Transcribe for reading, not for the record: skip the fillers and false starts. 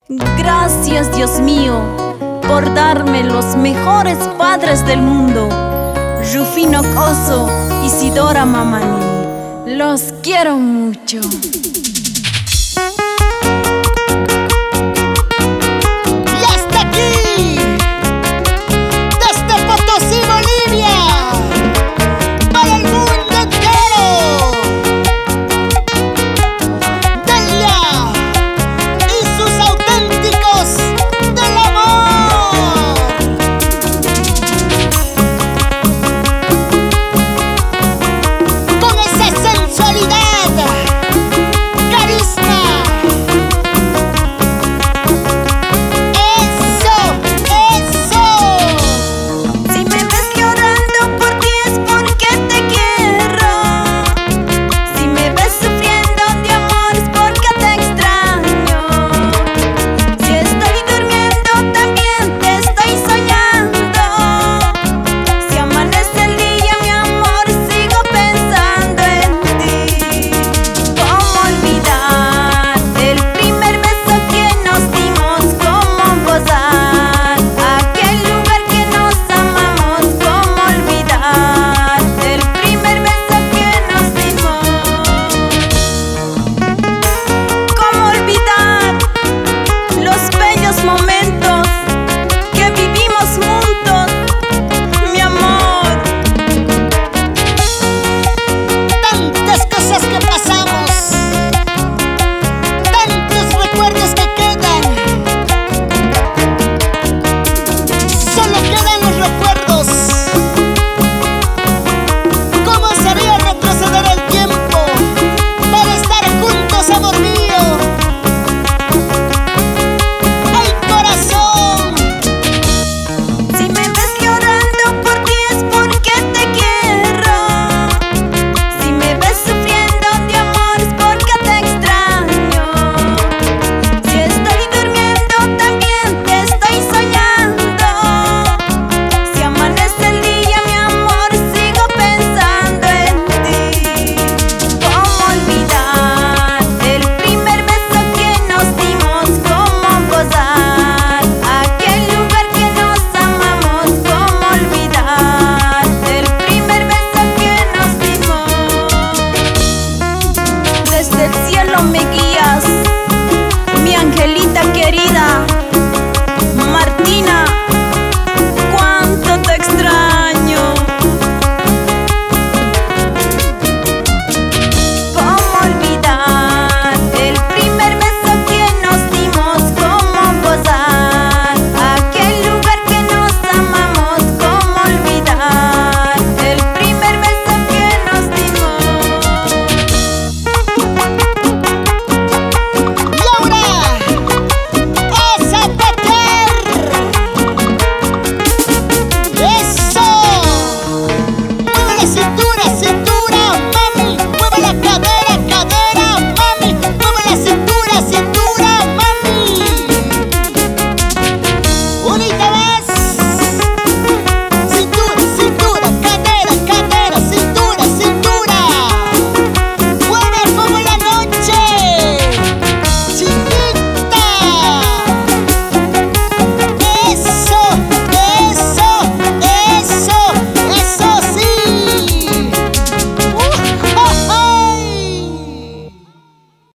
Gracias, Dios mío, por darme los mejores padres del mundo, Rufino Coso, Isidora Mamani. Los quiero mucho. Me guías, mi angelita querida, Martina, cuánto te extraño. ¿Cómo olvidar el primer beso que nos dimos? ¿Cómo gozar aquel lugar que nos amamos? ¿Cómo olvidar el primer beso que nos dimos? Cintura, mami, mueve la cadera, cadera, mami, mueve la cintura, cintura.